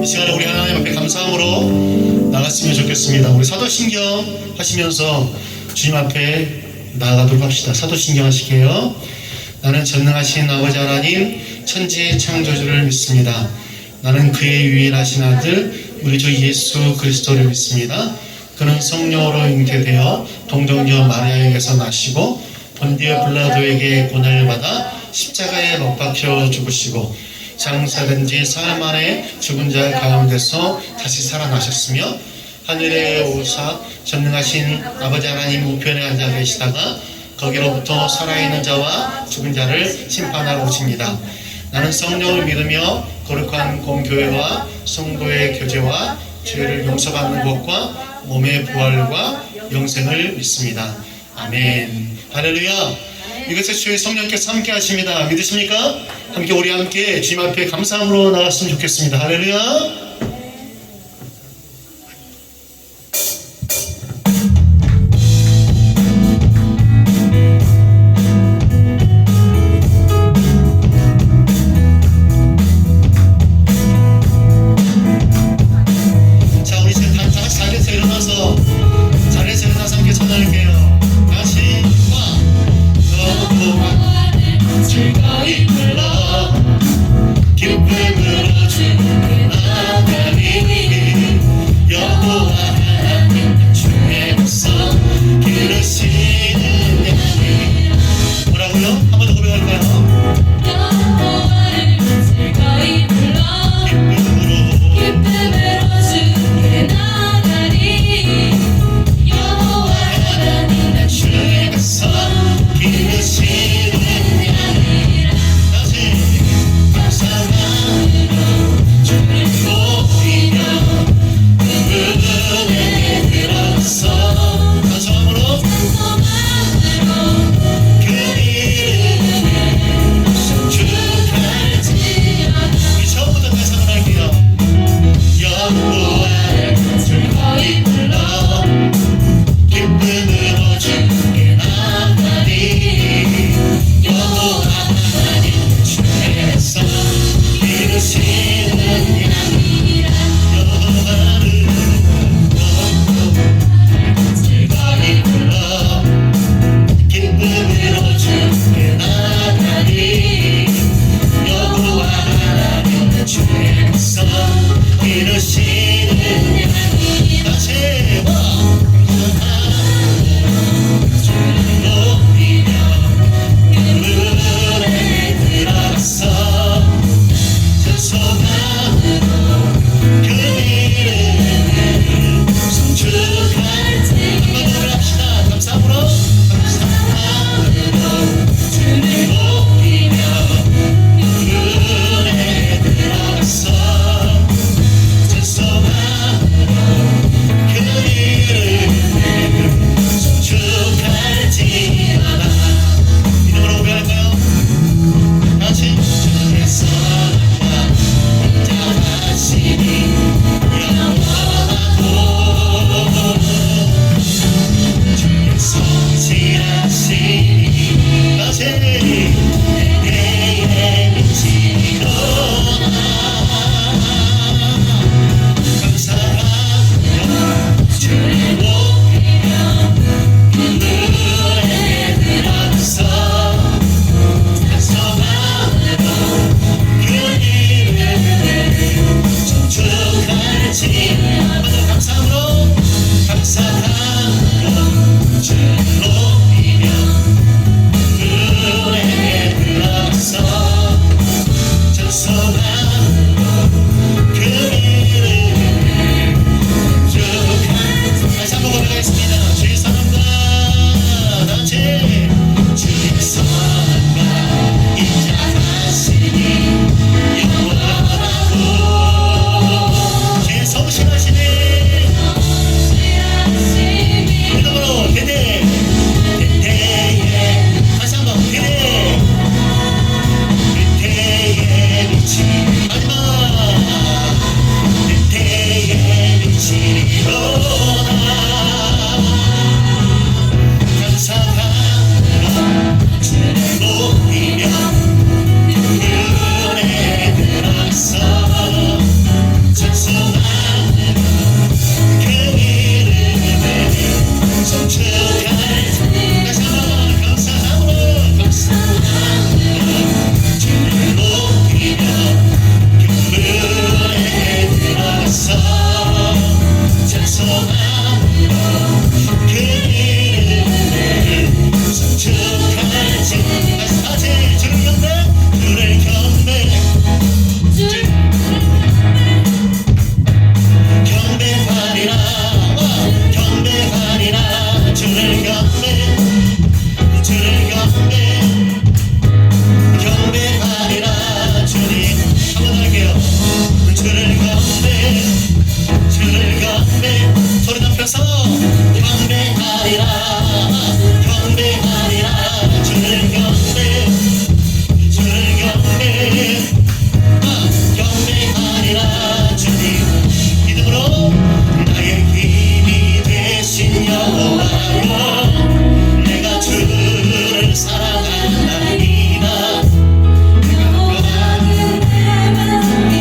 이 시간에 우리 하나님 앞에 감사함으로 나갔으면 좋겠습니다. 우리 사도신경 하시면서 주님 앞에 나아가도록 합시다. 사도신경 하시게요. 나는 전능하신 아버지 하나님 천지의 창조주를 믿습니다. 나는 그의 유일하신 아들 우리 주 예수 그리스도를 믿습니다. 그는 성령으로 잉태되어 동정녀 마리아에게서 나시고 본디오 빌라도에게 고난을 받아 십자가에 못 박혀 죽으시고 장사된 지 사흘 만에 죽은 자 가운데서 다시 살아나셨으며 하늘에 오사 전능하신 아버지 하나님 우편에 앉아 계시다가 거기로부터 살아있는 자와 죽은 자를 심판하러 오십니다. 나는 성령을 믿으며 거룩한 공교회와 성도의 교제와 죄를 용서받는 것과 몸의 부활과 영생을 믿습니다. 아멘. 할렐루야. 이것을 주의 성령께서 함께 하십니다. 믿으십니까? 함께 우리 함께 주님 앞에 감사함으로 나갔으면 좋겠습니다. 할렐루야. 주를 경배 주를 경배 소리 높여서 경배하리라 경배하리라 주를 경배 주를 경배 경배하리라 주님 믿음으로 나의 힘이 되신 여호와여 내가 주를 사랑하나이다 내가 원하는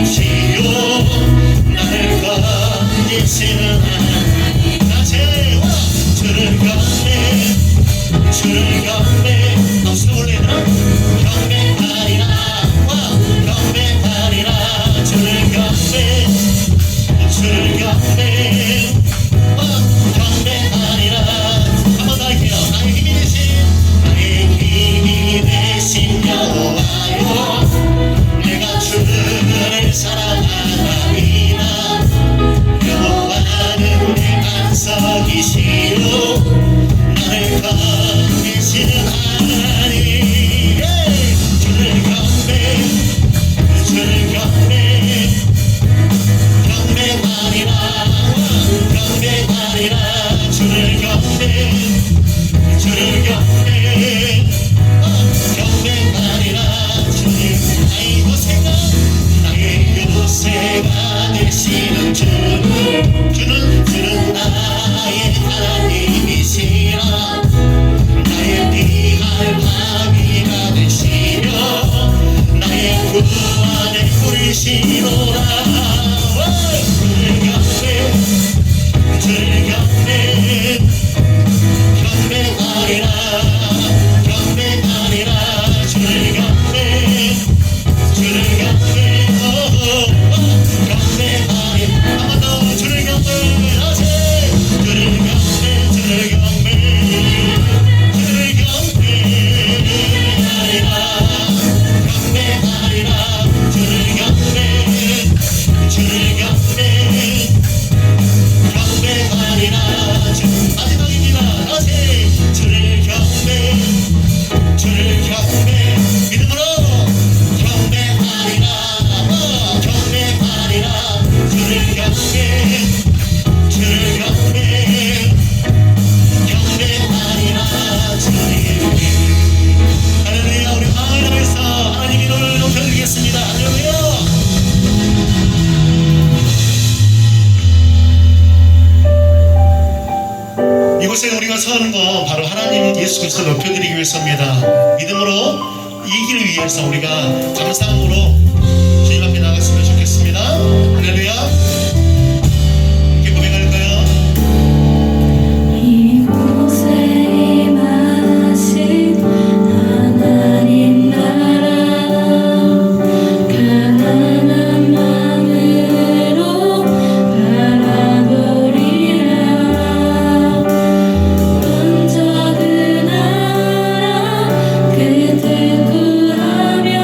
시요 나를 건지시는 하나님 다시 주를 경배 주를 경배 박수 올리라 경배하리라 경배하리라 주를 경배 주를 경배 경배하리라 한번 더 할게요 나의 힘이 되신 여호와여 내가 주를 사랑하나이다 여호와는 내 안석이시요 나를 건지시는 하나님 주를 경배 주를 경배 경배하리라 경배하리라 주를 경배 주를 경배 경배하리라 주님 나의 요새가 나의 요새가 되시는 주는 나의 하나님이시라 나의 피할 바위가 되시며 나의 구원의 꿀이시로라 주를 경배 주를 경배 경배하리라 경배하리라 주를 경배 주를 경배 경배하리 한번 더 주를 경배 다시 주를 경배 주를 경배 주를 경배하리라 경배하리라 주를 경배 주를 경배 경배하리라 주 마지막입니다 다시 주를 경배 주를 경배 믿음으로 경배하리라 경배하리라 주를 경배 주를 경배 경배하리라 주님 할렐루야 우리 마음을 다해서 하나님 이름을 높여드리겠습니다 할렐루야 이곳에 우리가 서는 건 바로 하나님 예수 그리스도를 높여드리기 위해서입니다. 믿음으로 이기를 위해서 우리가 감사함으로 주님 앞에 나갔으면 좋겠습니다. 할렐루야. 이렇게 고백할까요? 이곳에 임하신 하나님 나라 가난한 마음으로 바라보리라 먼저 그 나라 그 뜻 구하며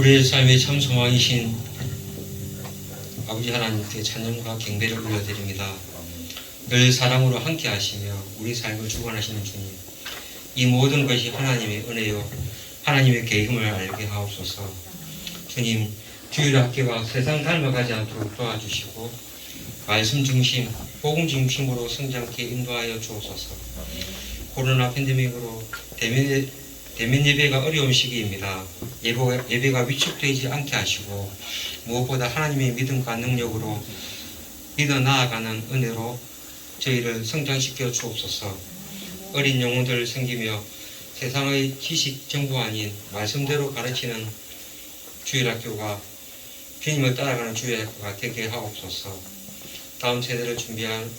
우리의 삶의 참 소망이신 아버지 하나님께 찬양과 경배를 올려드립니다. 늘 사랑으로 함께 하시며 우리 삶을 주관하시는 주님, 이 모든 것이 하나님의 은혜요 하나님의 계획을 알게 하옵소서. 주님, 주일 학교가 세상 닮아가지 않도록 도와주시고 말씀 중심, 복음 중심으로 성장케 인도하여 주옵소서. 코로나 팬데믹으로 대면 예배가 어려운 시기입니다. 예배가 위축되지 않게 하시고 무엇보다 하나님의 믿음과 능력으로 믿어 나아가는 은혜로 저희를 성장시켜 주옵소서. 어린 영혼들을 섬기며 세상의 지식 정보 아닌 말씀대로 가르치는 주일학교가 주님을 따라가는 주일학교가 되게 하옵소서. 다음 세대를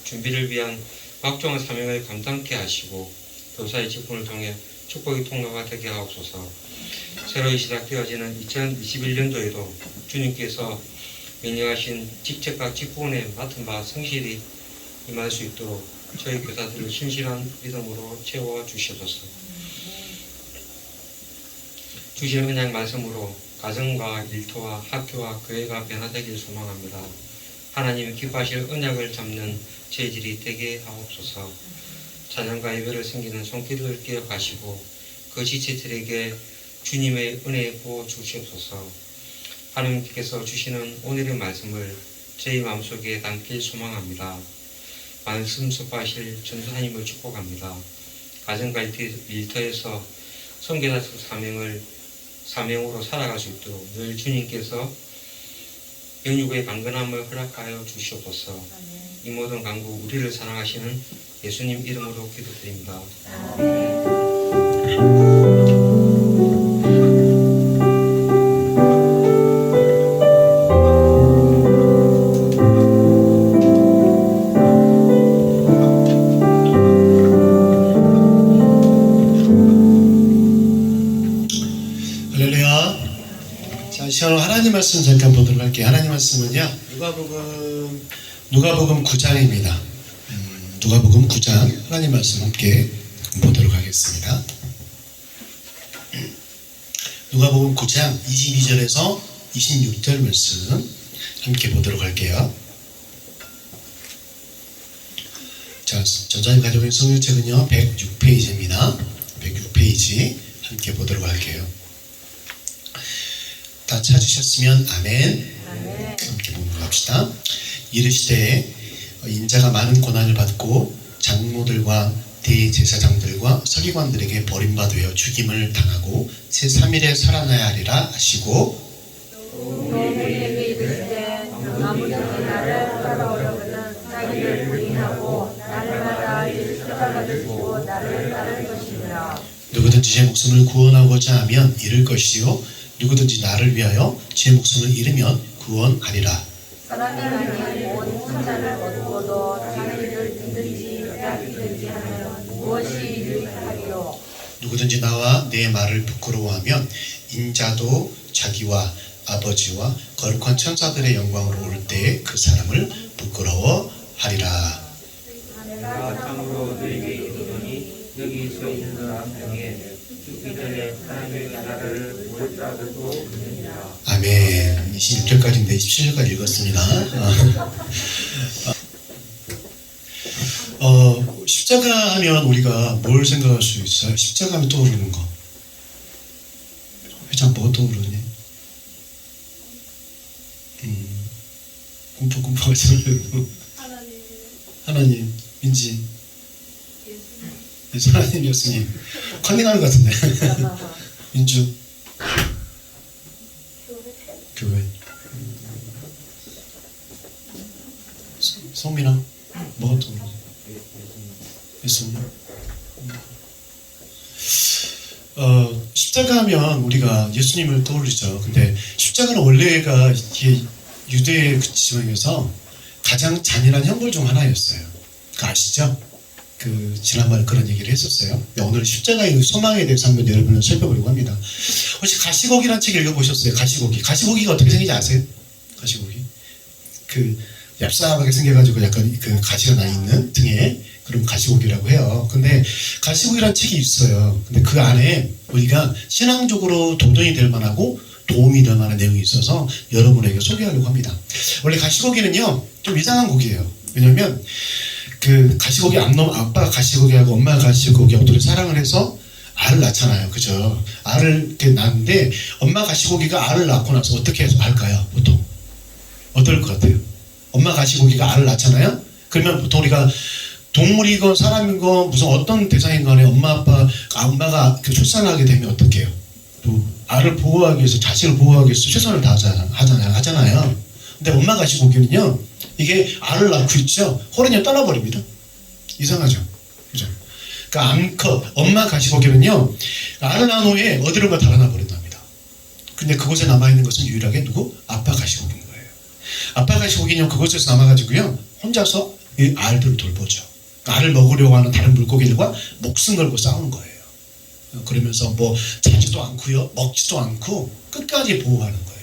준비를 위한 막중한 사명을 감당케 하시고 교사의 직분을 통해 축복의 통로가 되게 하옵소서. 새로 시작되어지는 2021년도에도 주님께서 명령하신 직책과 직분에 맡은 바 성실히 임할 수 있도록 저희 교사들을 신실한 믿음으로 채워 주시옵소서. 주시는 은양 말씀으로 가정과 일터와 학교와 교회가 변화되길 소망합니다. 하나님이 기뻐하실 언약을 잡는 저희들이 되게 하옵소서. 찬양과 예배를 섬기는 손길을 기억하시고 그 지체들에게 주님의 은혜 부어 주시옵소서. 하나님께서 주시는 오늘의 말씀을 저희 마음속에 담길 소망합니다. 말씀 섭하실 전도사님을 축복합니다. 가정과 일터에서 선교사 사명으로 살아갈 수 있도록 늘 주님께서 영육의 강건함을 허락하여 주시옵소서. 이 모든 간구 우리를 사랑하시는 예수님 이름으로 기도드립니다. 할렐루야. 자, 시간으로 하나님 말씀 잠깐 보도록 할게요. 하나님 말씀은요, 누가복음 9장입니다. 누가복음 9장 하나님 말씀 함께 보도록 하겠습니다. 누가복음 9장 22절에서 26절 말씀 함께 보도록 할게요. 자, 전자님 가지고 있는 성경책은요 106페이지입니다. 106페이지 함께 보도록 할게요. 다 찾으셨으면 아멘. 함께 보도록 합시다. 이르시되 인자가 많은 고난을 받고 장로들과 대제사장들과 서기관들에게 버림받아 죽임을 당하고 제3일에 살아나야 하리라 하시고, 너희에게 이르시되 아무든지 나를 따라오려거든 자기를 부인하고 날마다 십자가를 지고 나를 따를 것이니라. 누구든지 제 목숨을 구원하고자 하면 잃을 것이요 누구든지 나를 위하여 제 목숨을 잃으면 구원하리라. 사람이 만일 온 천사를 얻고도 자기를 믿든지 빼앗기든지 하면 무엇이 유익하리요. 누구든지 나와 내 말을 부끄러워하면 인자도 자기와 아버지와 거룩한 천사들의 영광으로 올 때에 그 사람을 부끄러워하리라. 내가 참으로 너희에게 이르노니 여기 서 있는 사람 중에 죽기 전에 하나님의 나라를 못 잡을도 있느니라. 아멘. 26절까지인데 27절까지 읽었습니다. 십자가 하면 우리가 뭘 생각할 수 있어요? 십자가 하면 떠오르는 거. 회장 뭐가 떠오르니? 꿈퍼꿈퍼가 떠오르고. 하나님, 민지. 하나님, 예수님. 컨닝하는 것 같은데. 민주. 교회. 성민아, 뭐가 떠오르지? 예수님. 십자가 하면 우리가 예수님을 떠올리죠. 근데 십자가는 원래가 이게 유대 지방에서 가장 잔인한 형벌 중 하나였어요. 그거 아시죠? 지난번에 그런 얘기를 했었어요. 오늘 십자가의 소망에 대해서 한번 여러분을 살펴보려고 합니다. 혹시 가시고기라는 책 읽어보셨어요? 가시고기. 가시고기가 어떻게 생긴지 아세요? 가시고기. 얍삽하게 생겨가지고 약간 가시가 나 있는 등에 그럼 가시고기라고 해요. 근데 가시고기라는 책이 있어요. 근데 그 안에 우리가 신앙적으로 도전이 될 만하고 도움이 될 만한 내용이 있어서 여러분에게 소개하려고 합니다. 원래 가시고기는요 좀 이상한 고기예요. 왜냐면 그 가시고기 아빠가 가시고기하고 엄마가 가시고기하고 둘이 사랑을 해서 알을 낳잖아요. 그죠? 알을 이렇게 낳는데 엄마 가시고기가 알을 낳고 나서 어떻게 해서 할까요? 보통 어떨 것 같아요? 엄마 가시고기가 알을 낳잖아요. 그러면 보통 우리가 동물이건 사람이건 무슨 어떤 대상인 간에 엄마가 그 출산하게 되면 어떻게 해요? 또 알을 보호하기 위해서 자식을 보호하기 위해서 최선을 하잖아요. 근데 엄마 가시고기는요 이게 알을 낳고 있죠. 호랑이가 떠나버립니다. 이상하죠? 그죠? 그러니까 엄마 가시고기는요 알을 낳은 후에 어디론가 달아나 버린답니다. 근데 그곳에 남아있는 것은 유일하게 누구? 아빠 가시고기인 거예요. 아빠 가시고기는 그곳에서 남아가지고요 혼자서 이 알들을 돌보죠. 알을 먹으려고 하는 다른 물고기들과 목숨 걸고 싸우는 거예요. 그러면서 뭐 자지도 않고요 먹지도 않고 끝까지 보호하는 거예요.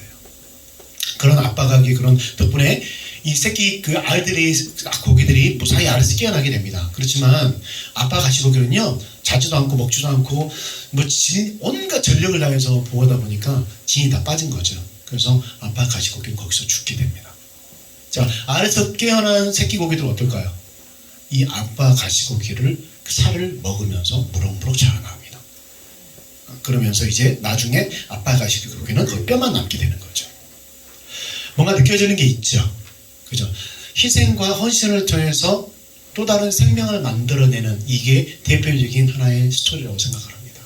그런 아빠 가기 그런 덕분에 이 새끼 그 고기들이 무사히 알에서 깨어나게 됩니다. 그렇지만 아빠 가시고기는요 자지도 않고 먹지도 않고 뭐 온갖 전력을 다해서 보호하다 보니까 진이 다 빠진 거죠. 그래서 아빠 가시고기는 거기서 죽게 됩니다. 자, 알에서 깨어난 새끼 고기들은 어떨까요? 이 아빠 가시고기를 그 살을 먹으면서 무럭무럭 자라납니다. 그러면서 이제 나중에 아빠 가시고기는 그 뼈만 남게 되는 거죠. 뭔가 느껴지는 게 있죠. 그죠? 희생과 헌신을 통해서 또 다른 생명을 만들어내는 이게 대표적인 하나의 스토리라고 생각을 합니다.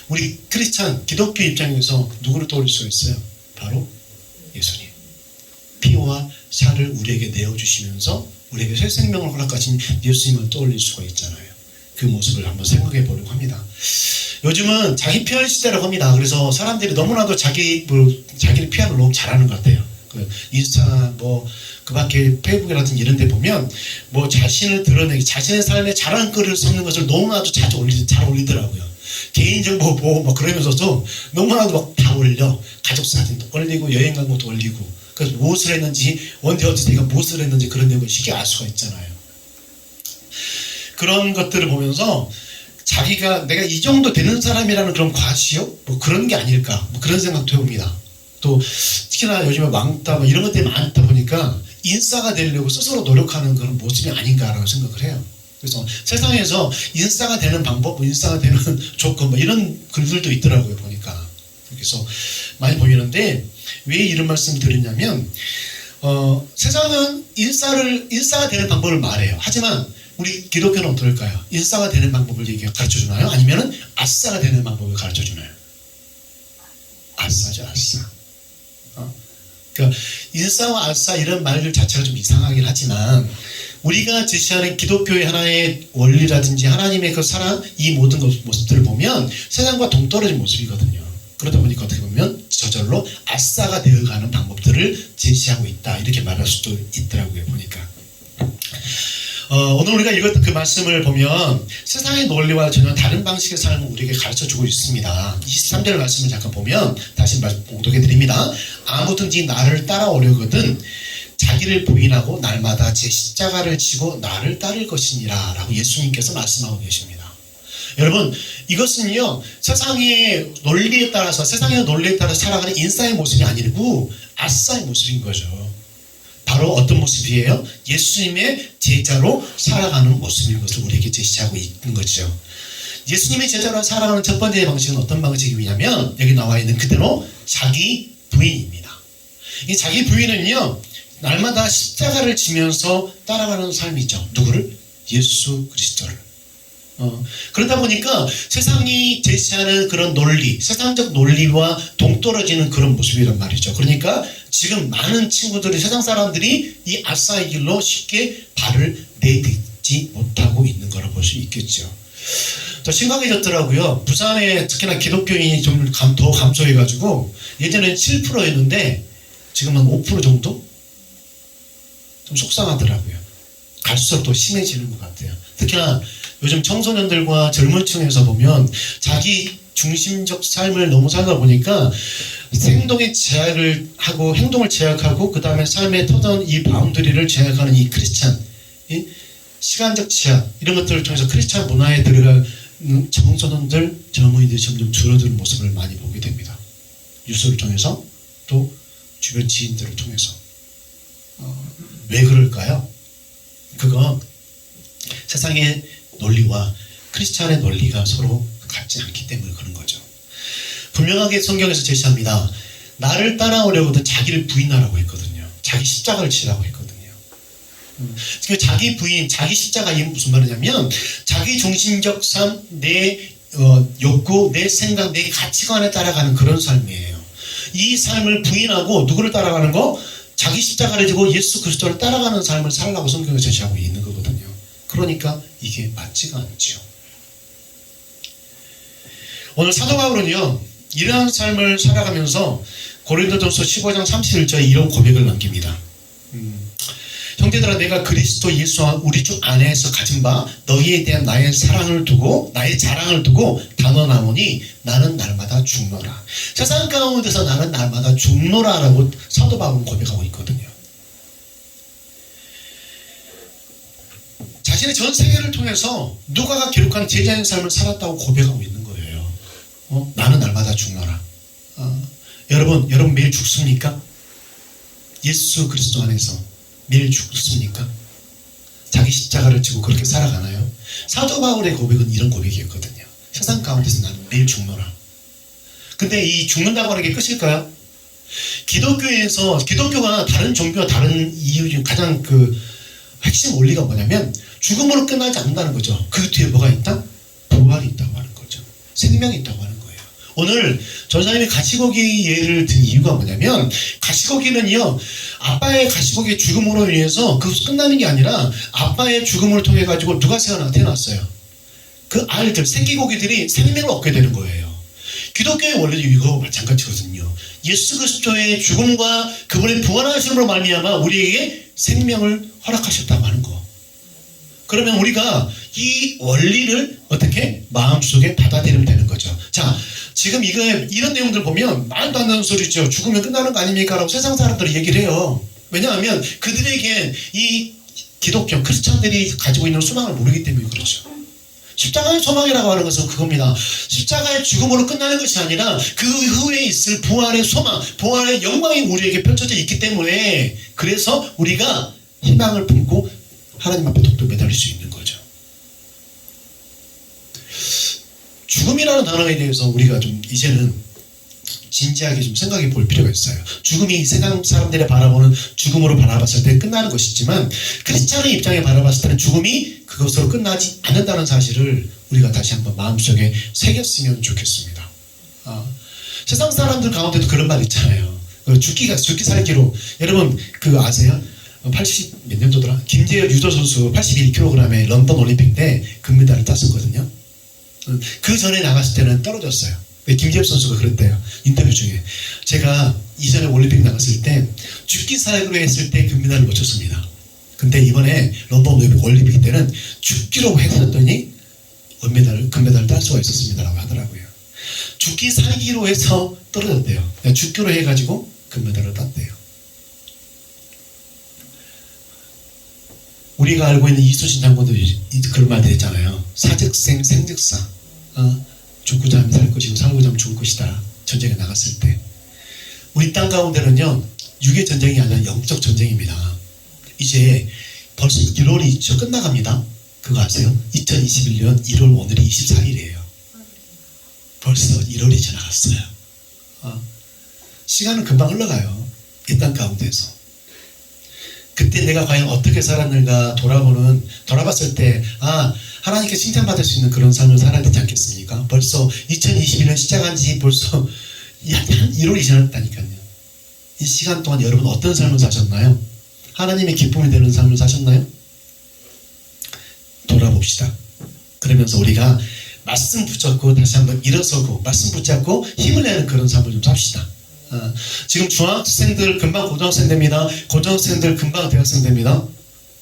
우리 크리스찬 기독교 입장에서 누구를 떠올릴 수가 있어요? 바로 예수님. 피와 살을 우리에게 내어주시면서 우리에게 새 생명을 허락하신 예수님을 떠올릴 수가 있잖아요. 그 모습을 한번 생각해 보려고 합니다. 요즘은 자기 PR 시대라고 합니다. 그래서 사람들이 너무나도 자기를 PR을 너무 잘하는 것 같아요. 그 인스타 그 밖에 페이북이라든지 이런 데 보면 뭐 자신을 드러내기 자신의 삶에 자랑거리를 삼는 것을 너무나도 잘 올리더라고요. 개인정보 보고 막 그러면서도 너무나도 막 다 올려. 가족 사진도 올리고 여행 간 것도 올리고 그래서 무엇을 했는지 언제 내가 무엇을 했는지 그런 내용을 쉽게 알 수가 있잖아요. 그런 것들을 보면서 자기가 내가 이 정도 되는 사람이라는 그런 과시욕? 뭐 그런 게 아닐까 뭐 그런 생각도 해봅니다. 또 특히나 요즘에 왕따 뭐 이런 것들이 많다 보니까 인싸가 되려고 스스로 노력하는 그런 모습이 아닌가라고 생각을 해요. 그래서 세상에서 인싸가 되는 방법, 인싸가 되는 조건 뭐 이런 글들도 있더라고요. 보니까. 그래서 많이 보이는데 왜 이런 말씀을 드리냐면 세상은 인싸가 되는 방법을 말해요. 하지만 우리 기독교는 어떨까요? 인싸가 되는 방법을 가르쳐주나요? 아니면 아싸가 되는 방법을 가르쳐주나요? 아싸죠, 아싸. 그러니까 인싸와 아싸 이런 말들 자체가 좀 이상하긴 하지만 우리가 제시하는 기독교의 하나의 원리라든지 하나님의 그 사랑 이 모든 모습들을 보면 세상과 동떨어진 모습이거든요. 그러다 보니까 어떻게 보면 저절로 아싸가 되어가는 방법들을 제시하고 있다 이렇게 말할 수도 있더라고요. 보니까 오늘 우리가 읽었던 그 말씀을 보면 세상의 논리와 전혀 다른 방식의 삶을 우리에게 가르쳐주고 있습니다. 23절 말씀을 잠깐 보면 다시 봉독해 드립니다. 아무든지 나를 따라오려거든 자기를 부인하고 날마다 제 십자가를 지고 나를 따를 것이니라 라고 예수님께서 말씀하고 계십니다. 여러분 이것은요 세상의 논리에 따라서 살아가는 인싸의 모습이 아니고 아싸의 모습인 거죠. 바로 어떤 모습이에요? 예수님의 제자로 살아가는 모습인 것을 우리에게 제시하고 있는 거죠. 예수님의 제자로 살아가는 첫 번째 방식은 어떤 방식이냐면 여기 나와 있는 그대로 자기 부인입니다. 이 자기 부인은요 날마다 십자가를 지면서 따라가는 삶이죠. 누구를? 예수 그리스도를. 그러다 보니까 세상이 제시하는 그런 논리, 세상적 논리와 동떨어지는 그런 모습이란 말이죠. 그러니까 지금 많은 친구들이 세상 사람들이 이 아싸의 길로 쉽게 발을 내딛지 못하고 있는 거라 볼 수 있겠죠. 더 심각해졌더라고요. 부산에 특히나 기독교인이 좀 더 감소해가지고 예전에는 7%였는데 지금은 5% 정도? 좀 속상하더라고요. 갈수록 더 심해지는 것 같아요. 특히나 요즘 청소년들과 젊은 층에서 보면 자기 중심적 삶을 너무 살다 보니까 행동에 제약을 하고 행동을 제약하고 그 다음에 삶의 터전 이 바운더리를 제약하는 이 크리스찬 이 시간적 제약 이런 것들을 통해서 크리스찬 문화에 들어가는 청소년들 젊은이들이 점점 줄어드는 모습을 많이 보게 됩니다. 뉴스를 통해서 또 주변 지인들을 통해서. 왜 그럴까요? 그건 세상의 논리와 크리스찬의 논리가 서로 같지 않기 때문에 그런 거죠. 분명하게 성경에서 제시합니다. 나를 따라오려거든 자기를 부인하라고 했거든요. 자기 십자가를 지라고 했거든요. 그러니까 자기 부인, 자기 십자가 이 무슨 말이냐면 자기 중심적 삶, 내 욕구, 내 생각, 내 가치관에 따라가는 그런 삶이에요. 이 삶을 부인하고 누구를 따라가는 거? 자기 십자가를 지고 예수 그리스도를 따라가는 삶을 살라고 성경에 제시하고 있는 거거든요. 그러니까 이게 맞지가 않죠. 오늘 사도 바울은요, 이러한 삶을 살아가면서 고린도전서 15장 31절에 이런 고백을 남깁니다. 형제들아, 내가 그리스도 예수와 우리 주 안에서 가진 바 너희에 대한 나의 사랑을 두고 나의 자랑을 두고 단언하오니 나는 날마다 죽노라. 세상 가운데서 나는 날마다 죽노라라고 사도 바울은 고백하고 있거든요. 자신의 전 세계를 통해서 누가가 기록한 제자의 삶을 살았다고 고백하고 있는 거예요. 나는 날마다 죽노라. 여러분 매일 죽습니까? 예수 그리스도 안에서 매일 죽습니까? 자기 십자가를 지고 그렇게 살아가나요? 사도 바울의 고백은 이런 고백이었거든요. 세상 가운데서 나는 매일 죽노라. 근데 이 죽는다고 하는 게 끝일까요? 기독교가 다른 종교와 다른 이유 중 가장 핵심 원리가 뭐냐면 죽음으로 끝나지 않는다는 거죠. 그 뒤에 뭐가 있다? 부활이 있다고 하는 거죠. 생명이 있다고 하는 거예요. 오늘 전사님이 가시고기 예를 든 이유가 뭐냐면 가시고기는요, 아빠의 가시고기의 죽음으로 인해서 그 끝나는 게 아니라 아빠의 죽음을 통해 가지고 누가 태어났어요? 그 알들, 새끼고기들이 생명을 얻게 되는 거예요. 기독교의 원리도 이거 마찬가지거든요. 예수 그리스도의 죽음과 그분의 부활하심으로 말미암아 우리에게 생명을 허락하셨다고 하는 거. 그러면 우리가 이 원리를 어떻게 마음속에 받아들이면 되는 거죠. 자, 지금 이런 내용들 보면 말도 안 되는 소리죠. 죽으면 끝나는 거 아닙니까? 라고 세상 사람들이 얘기를 해요. 왜냐하면 그들에게 이 기독교, 크리스찬들이 가지고 있는 소망을 모르기 때문에 그렇죠. 십자가의 소망이라고 하는 것은 그겁니다. 십자가의 죽음으로 끝나는 것이 아니라 그 후에 있을 부활의 소망, 부활의 영광이 우리에게 펼쳐져 있기 때문에 그래서 우리가 희망을 품고 하나님 앞에 독도 매달릴 수 있는 거죠. 죽음이라는 단어에 대해서 우리가 좀 이제는 진지하게 좀 생각해 볼 필요가 있어요. 죽음이 세상 사람들이 바라보는 죽음으로 바라봤을 때 끝나는 것이지만 크리스찬의 입장에 바라봤을 때는 죽음이 그것으로 끝나지 않는다는 사실을 우리가 다시 한번 마음속에 새겼으면 좋겠습니다. 세상 사람들 가운데도 그런 말 있잖아요. 죽기 살기로. 여러분 아세요? 80 몇 년도더라? 김재열 유도 선수 81kg의 런던 올림픽 때 금메달을 땄었거든요. 그 전에 나갔을 때는 떨어졌어요. 김재엽 선수가 그랬대요. 인터뷰 중에. 제가 이전에 올림픽 나갔을 때 죽기 살기로 했을 때 금메달을 못 쳤습니다. 근데 이번에 런던 올림픽 때는 죽기로 했었더니 금메달을 딸 수가 있었습니다라고 하더라고요. 죽기 살기로 해서 떨어졌대요. 죽기로 해가지고 금메달을 땄대요. 우리가 알고 있는 이순신 장군도 그런 말들 했잖아요. 사즉생 생즉사. 죽고자 하면 살 것이고 살고자 하면 죽을 것이다. 전쟁에 나갔을 때. 우리 땅 가운데는요, 육의 전쟁이 아니라 영적 전쟁입니다. 이제 벌써 1월이 있죠. 끝나갑니다. 그거 아세요? 2021년 1월 오늘이 24일이에요. 벌써 1월이 지나갔어요. 시간은 금방 흘러가요. 이 땅 가운데서. 그때 내가 과연 어떻게 살았는가 돌아봤을 때 하나님께 칭찬받을 수 있는 그런 삶을 살아야 되지 않겠습니까? 벌써 2021년 시작한 지 벌써 한 1월이 지났다니까요. 이 시간 동안 여러분 어떤 삶을 사셨나요? 하나님의 기쁨이 되는 삶을 사셨나요? 돌아봅시다. 그러면서 우리가 말씀 붙잡고 다시 한번 일어서고 말씀 붙잡고 힘을 내는 그런 삶을 좀 삽시다. 지금 중학생들 금방 고등학생 됩니다. 고등학생들 금방 대학생 됩니다.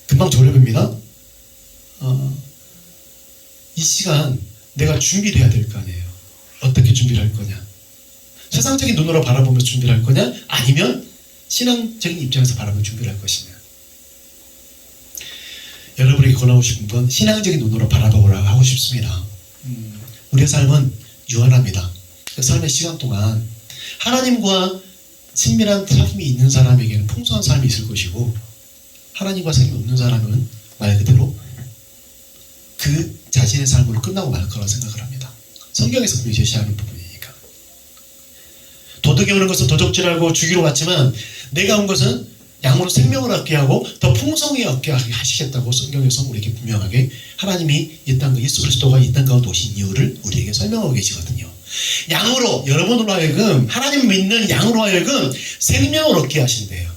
금방 졸업입니다. 이 시간 내가 준비를 해야 될 거 아니에요. 어떻게 준비를 할 거냐? 세상적인 눈으로 바라보면서 준비를 할 거냐? 아니면 신앙적인 입장에서 바라보면 준비를 할 것이냐? 여러분에게 권하고 싶은 건 신앙적인 눈으로 바라보라고 하고 싶습니다. 우리의 삶은 유한합니다. 삶의 시간 동안 하나님과 친밀한 삶이 있는 사람에게는 풍성한 삶이 있을 것이고, 하나님과 삶이 없는 사람은 말 그대로 그 자신의 삶으로 끝나고 말 거라 생각을 합니다. 성경에서 그렇게 제시하는 부분이니까. 도둑이 오는 것은 도적질하고 죽이러 갔지만 내가 온 것은 양으로 생명을 얻게 하고 더 풍성히 얻게 하시겠다고 성경에서 우리에게 분명하게 하나님이 이 땅, 예수 그리스도가 이 땅 가운데 오신 이유를 우리에게 설명하고 계시거든요. 양으로, 여러분으로 하여금, 하나님 믿는 양으로 하여금 생명을 얻게 하신대요.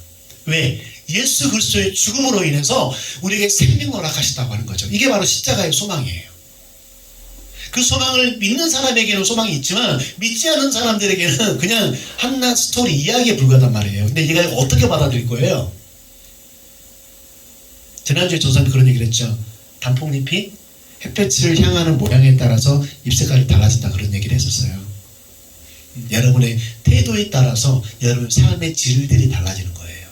왜? 예수 그리스도의 죽음으로 인해서 우리에게 생명을 허락하신다고 하는 거죠. 이게 바로 십자가의 소망이에요. 그 소망을 믿는 사람에게는 소망이 있지만 믿지 않는 사람들에게는 그냥 한낱 스토리, 이야기에 불과하단 말이에요. 근데 얘가 어떻게 받아들일 거예요? 지난주에 전사님 그런 얘기를 했죠. 단풍잎이 햇볕을 향하는 모양에 따라서 잎 색깔이 달라진다, 그런 얘기를 했었어요. 여러분의 태도에 따라서 여러분 삶의 질들이 달라지는 거예요.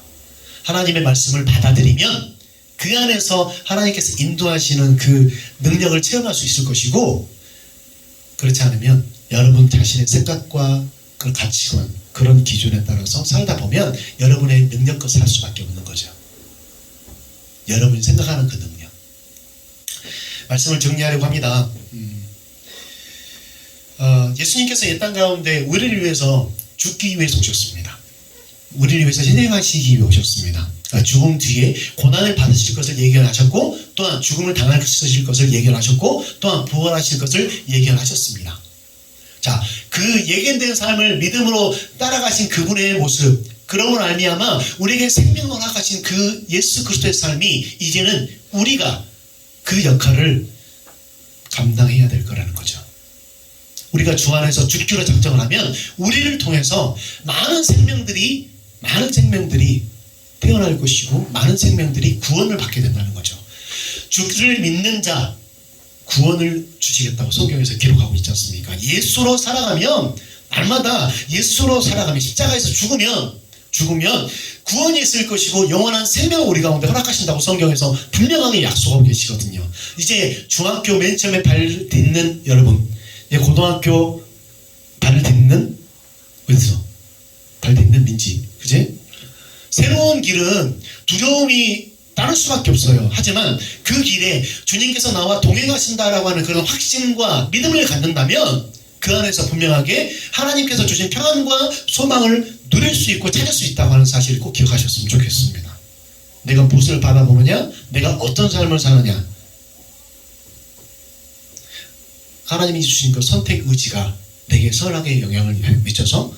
하나님의 말씀을 받아들이면 그 안에서 하나님께서 인도하시는 그 능력을 체험할 수 있을 것이고, 그렇지 않으면 여러분 자신의 생각과 그 가치관, 그런 기준에 따라서 살다 보면 여러분의 능력껏 살 수밖에 없는 거죠. 여러분이 생각하는 그 능력. 말씀을 정리하려고 합니다. 예수님께서 이 땅 가운데 우리를 위해서 죽기 위해서 오셨습니다. 우리를 위해서 희생하시기 위해 오셨습니다. 죽음 뒤에 고난을 받으실 것을 예견하셨고, 또한 죽음을 당하실 것을 예견하셨고, 또한 부활하실 것을 예견하셨습니다. 자, 그 예견된 삶을 믿음으로 따라가신 그분의 모습, 그러므로 알미암아 우리에게 생명을 허락하신 그 예수 그리스도의 삶이 이제는 우리가 그 역할을 감당해야 될 거라는 거죠. 우리가 주 안에서 죽기로 작정을 하면 우리를 통해서 많은 생명들이 태어날 것이고, 많은 생명들이 구원을 받게 된다는 거죠. 주를 믿는 자 구원을 주시겠다고 성경에서 기록하고 있지 않습니까? 예수로 살아가면, 날마다 예수로 살아가면, 십자가에서 죽으면 구원이 있을 것이고 영원한 생명을 우리 가운데 허락하신다고 성경에서 분명하게 약속하고 계시거든요. 이제 중학교 맨 처음에 발 딛는 여러분, 고등학교 발을 딛는, 어디서? 발 딛는 민지, 그제? 새로운 길은 두려움이 따를 수밖에 없어요. 하지만 그 길에 주님께서 나와 동행하신다라고 하는 그런 확신과 믿음을 갖는다면 그 안에서 분명하게 하나님께서 주신 평안과 소망을 누릴 수 있고 찾을 수 있다고 하는 사실을 꼭 기억하셨으면 좋겠습니다. 내가 무엇을 바라보느냐, 내가 어떤 삶을 사느냐, 하나님이 주신 그 선택 의지가 내게 선하게 영향을 미쳐서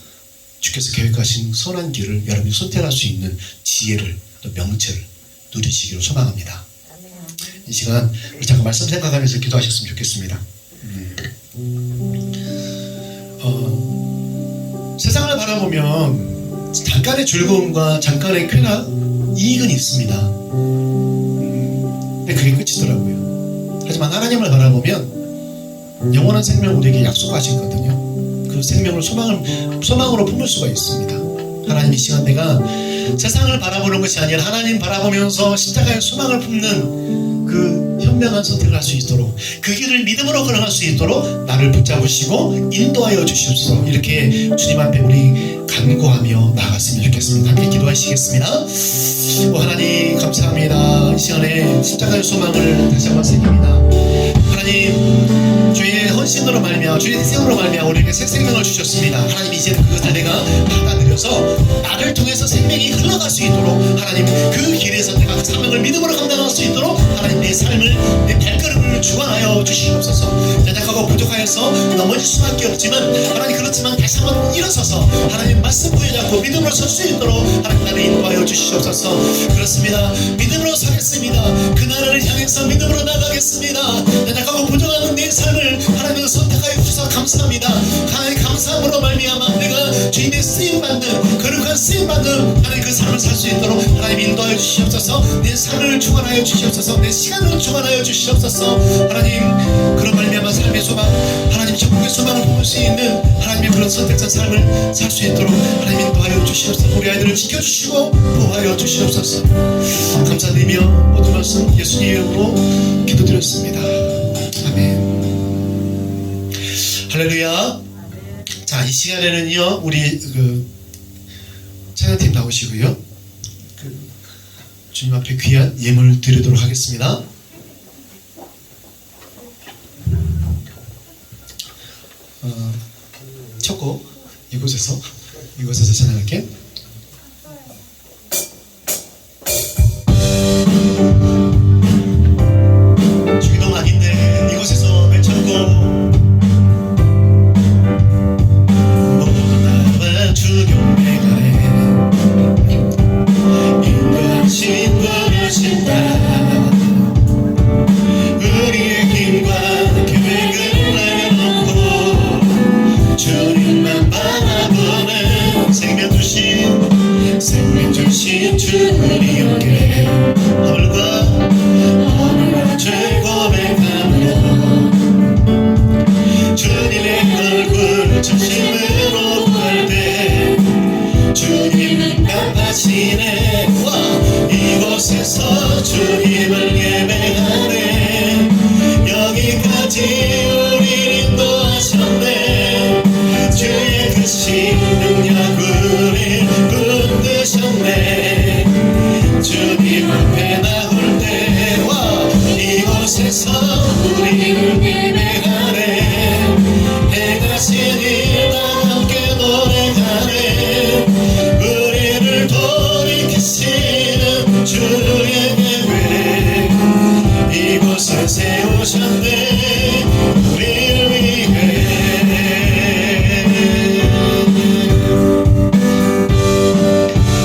주께서 계획하신 선한 길을 여러분이 선택할 수 있는 지혜를, 또 명체를 누리시기를 소망합니다. 이 시간 우리 잠깐 말씀 생각하면서 기도하셨으면 좋겠습니다. 세상을 바라보면 잠깐의 즐거움과 잠깐의 쾌락, 이익은 있습니다. 근데 그게 끝이더라고요. 하지만 하나님을 바라보면 영원한 생명을 우리에게 약속하시거든요. 그 생명을 소망으로 품을 수가 있습니다. 하나님, 이 시간 내가 세상을 바라보는 것이 아니라 하나님 바라보면서 십자가의 소망을 품는 그 현명한 선택을 할 수 있도록, 그 길을 믿음으로 걸어갈 수 있도록 나를 붙잡으시고 인도하여 주시옵소서. 이렇게 주님 앞에 우리 간구하며 나아갔으면 좋겠습니다. 함께 기도하시겠습니다. 하나님 감사합니다. 이 시간에 십자가의 소망을 다시 한번 새깁니다. 하나님, 주의 헌신으로 말미암아, 주의 희생으로 말미암아 우리에게 새 생명을 주셨습니다. 하나님, 이제는 그것을 내가 받아들여서 나를 통해서 생명이 흘러갈 수 있도록, 하나님 그 길에서 내가 그 사명을 믿음으로 감당할 수 있도록 하나님 내 삶을, 내 발걸음을 주관하여 주시옵소서. 연약하고 부족하여서 넘어질 수밖에 없지만, 하나님 그렇지만 다시 한번 일어서서 하나님 말씀 부여잡고 믿음으로 설 수 있도록 하나님 나를 인도하여 주시옵소서. 그렇습니다. 믿음으로 서겠습니다. 그날을 향해서 믿음으로 나가겠습니다. 연약하고 부족한 내 삶을 하나님을 선택하여 주셔서 감사합니다. 하나님 감사함으로 말미암아 내가 주님의 쓰임받는, 거룩한 쓰임받는 하나님 그 삶을 살 수 있도록 하나님 인도하여 주시옵소서. 내 삶을 주관하여 주시옵소서. 내 시간을 주관하여 주시옵소서. 하나님, 그런 말미암아 삶의 소망, 하나님 천국의 소망을 품을 수 있는 하나님의 그런 선택된 삶을 살 수 있도록 하나님 인도하여 주시옵소서. 우리 아이들을 지켜주시고 보호하여 주시옵소서. 감사드리며 모든 말씀 예수님의 이름으로 기도드렸습니다. 아멘. 할렐루야. 자, 이 시간에는요, 우리 찬양팀 나오시고요. 주님 앞에 귀한 예물 드리도록 하겠습니다. 첫 곡 이곳에서 찬양할게. 주기도 아닌데 이곳에서 맨 첫 곡. 나와 주경배가네 인도하신 부르신다. 우리의 힘과 계획을 내려놓고 주님만 바라보는 생명 주신 주님께 하늘과 죄 고백함으로 주님의 얼굴 진심으로 구할 때 주님은 갚아시네. 이곳에서 주님을 예배하네. 여기까지 우리 인도하셨네. 주의 크신 능력 우리 붙드셨네. 주님 앞에 나올 때 이곳에서 우리를 예배하네. 해가 지니 다 함께 노래하네. 우리를 돌이키시는 주의 계획 이곳에 세우셨네. 우리를 위해.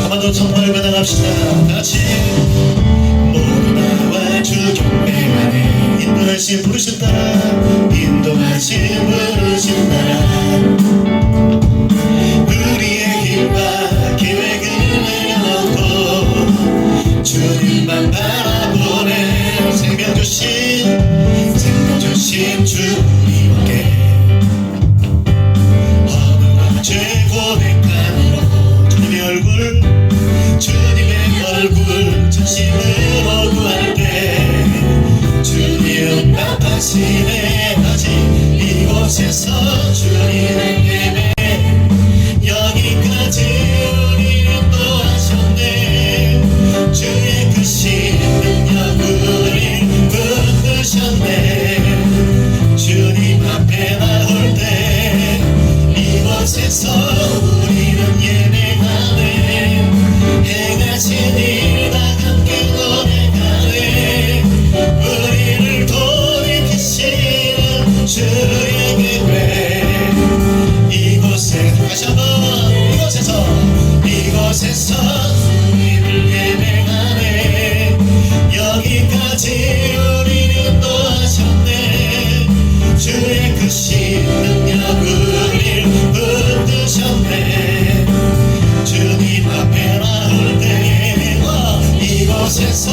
한번더 천만을 받아갑시다. 다같이 모두 나와 주 경배하네. 인도하신 부르신 따라 인도하신 부르신 따라 우리의 힘과 계획을 내려놓고 주님만 바라보네. 생명 주신 주님께 허물과 죄 고백함으로 주님의 얼굴 진심으로 구할 때 주님 갚아시네. 아직 이곳에서 주님의 예배 여기까지 우리를 또 하셨네. 주의 크신 능력 우리 붙드셨네. 주님 앞에 나올 때 이곳에서 우리는 예배하네. 행하신 일 다 함께 노래하네. 우리를 돌이키시는 주의 계획 이곳에 다시 한번 이곳에서 주님을 예배하네. 여기까지 우리는 또 하셨네. 주의 크신 능력 우리를 붙드셨네. 주님 앞에 나올 때 이곳에서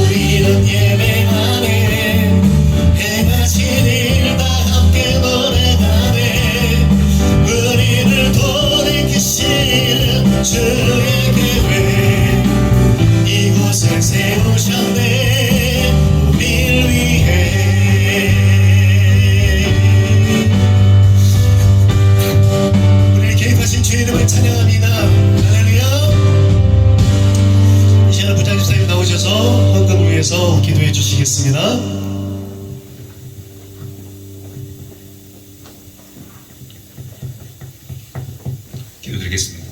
우리는 예배하네. 행하신 일 다 함께 노래하네. 우리를 돌이키시는 주의 계획 이곳에 세우셨네. 우리를 위해. 우리를 계획하신 주의 이름을 찬양합니다. 할렐루야. 이 시간 부장 집사님 나오셔서 헌금을 위해서 기도해 주시겠습니다. 기도드리겠습니다.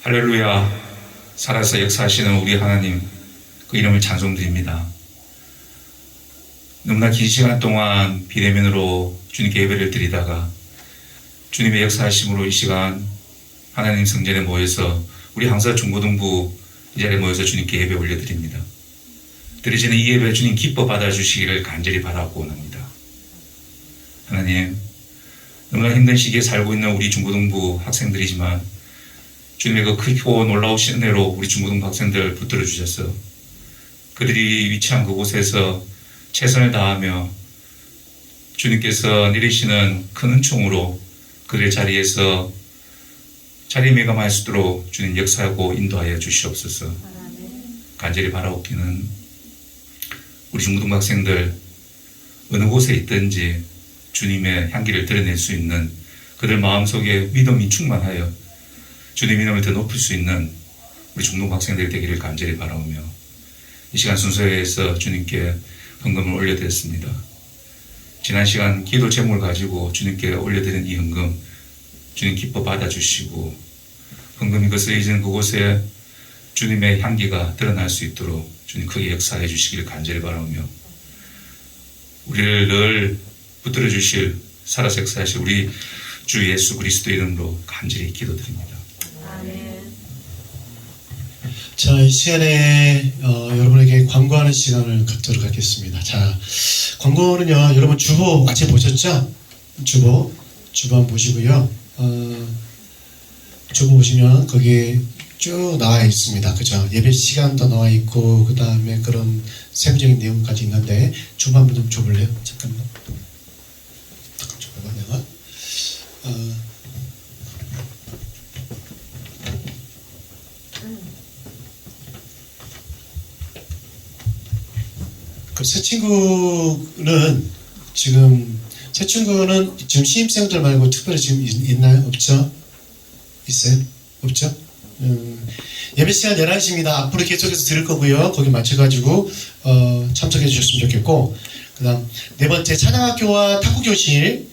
할렐루야. 살아서 역사하시는 우리 하나님, 그 이름을 찬송드립니다. 너무나 긴 시간 동안 비대면으로 주님께 예배를 드리다가 주님의 역사하심으로 이 시간 하나님 성전에 모여서 우리 항사 중고등부 이 자리에 모여서 주님께 예배 올려드립니다. 드리지는 이 예배 주님 기뻐 받아주시기를 간절히 바라고 원합니다. 하나님, 너무나 힘든 시기에 살고 있는 우리 중고등부 학생들이지만 주님의 그 크고 놀라우신 은혜로 우리 중고등부 학생들 붙들어 주셔서 그들이 위치한 그곳에서 최선을 다하며 주님께서 내리시는 큰 은총으로 그들의 자리에서 자리매김할 수 있도록 주님 역사하고 인도하여 주시옵소서. 간절히 바라옵기는 우리 중고등부 학생들 어느 곳에 있든지 주님의 향기를 드러낼 수 있는 그들 마음속에 믿음이 충만하여 주님의 이름을 더 높일 수 있는 우리 중동 학생들 되기를 간절히 바라오며 이 시간 순서에서 주님께 헌금을 올려드렸습니다. 지난 시간 기도 제목을 가지고 주님께 올려드린 이 헌금 주님 기뻐 받아주시고 헌금이 거스러진 그곳에 주님의 향기가 드러날 수 있도록 주님 크게 역사해 주시길 간절히 바라오며 우리를 늘 붙들어 주실 살아서 역사하실 우리 주 예수 그리스도 이름으로 간절히 기도드립니다. 자, 이 시간에 여러분에게 광고하는 시간을 갖도록 하겠습니다. 자, 광고는요, 여러분 주보 같이 보셨죠? 주보 한번 보시고요. 주보 보시면 거기에 쭉 나와 있습니다. 그죠? 예배 시간도 나와 있고, 그 다음에 그런 세부적인 내용까지 있는데, 주보 한번 좀 줘볼래요? 잠깐만. 줘봐봐, 내가. 그 새 친구는 지금 신입생들 말고 특별히 지금 있나요? 없죠? 있어요? 없죠? 예배 시간 11시입니다. 앞으로 계속해서 들을 거고요. 거기 맞춰가지고 참석해 주셨으면 좋겠고, 그 다음 네 번째 찬양학교와 탁구교실에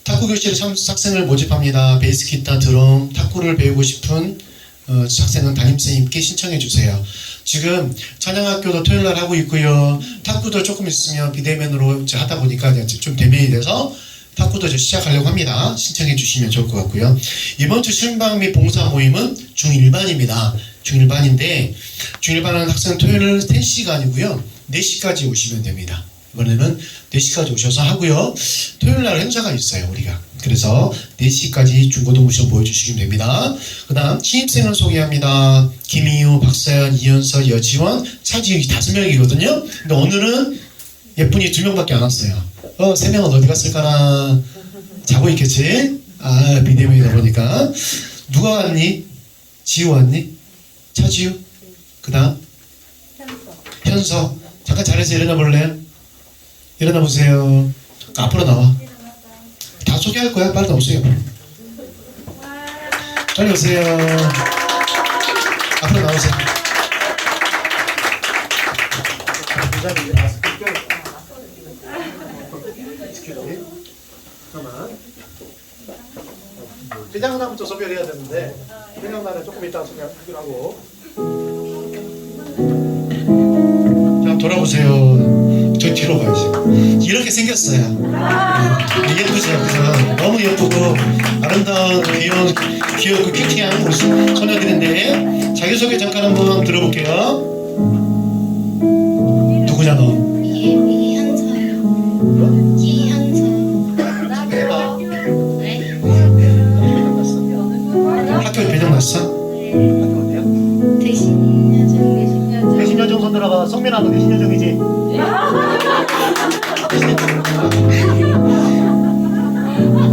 학생을 모집합니다. 베이스, 기타, 드럼, 탁구를 배우고 싶은 학생은 담임선생님께 신청해 주세요. 지금 찬양학교도 토요일날 하고 있고요. 탁구도 조금 있으면 비대면으로 이제 하다 보니까 좀 대면이 돼서 탁구도 이제 시작하려고 합니다. 신청해 주시면 좋을 것 같고요. 이번 주 신방 및 봉사 모임은 중1반입니다. 중1반인데 중1반은 학생 토요일 3시간이고요. 4시까지 오시면 됩니다. 이번에는 4시까지 오셔서 하고요. 토요일날 행사가 있어요, 우리가. 그래서 4시까지 중고등부 시험 보여주시면 됩니다. 그 다음 신입생을 소개합니다. 김희우, 박서연, 이현서, 여지원, 차지우 5명이거든요. 근데 오늘은 예쁜이 2명밖에 안 왔어요. 3명은 어디 갔을까나? 자고 있겠지? 비대면이다 보니까. 누가 왔니? 지우 왔니? 차지우? 그 다음? 현서. 잠깐 자리에서 일어나 볼래요? 일어나 보세요. 앞으로 나와. 다 소개할 거야. 빨리 나오세요. 빨리 오세요. 앞으로 나오세요. 잠깐만. 회장단부터 소개를 해야 되는데 회장단은 조금 이따 소개하기로 하고. 자, 돌아보세요. 저 뒤로 가야지. 이렇게 생겼어요. 예쁘죠? 그래서 너무 예쁘고 아름다운 귀엽고 큐티한 우리 소녀들인데 자기소개 잠깐 한번 들어볼게요. 누구냐 너? 이현서요. 이현서. 해봐. 네? 학교에 배정 났어? 네. 학교 어디야? 대신여중. 대신여중 손 들어봐. 성민아 너 대신여중이지?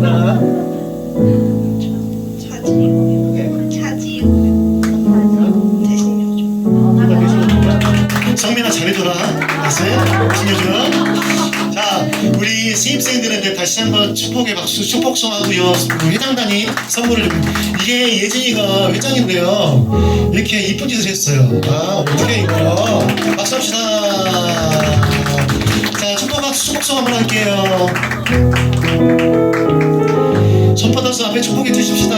나 성민아 잘해줘라. 됐어요? 대신여중. 자, 우리 신입생들한테 다시 한번 축복의 박수, 축복송 하고요. 우리 회장단이 선물을 이게 예진이가 회장인데요. 이렇게 이쁜 짓을 했어요. 어떻게 이거? 박수 합시다. 자, 축복송 한번 할게요. 손 뻗어서 앞에 축복해 주십시다.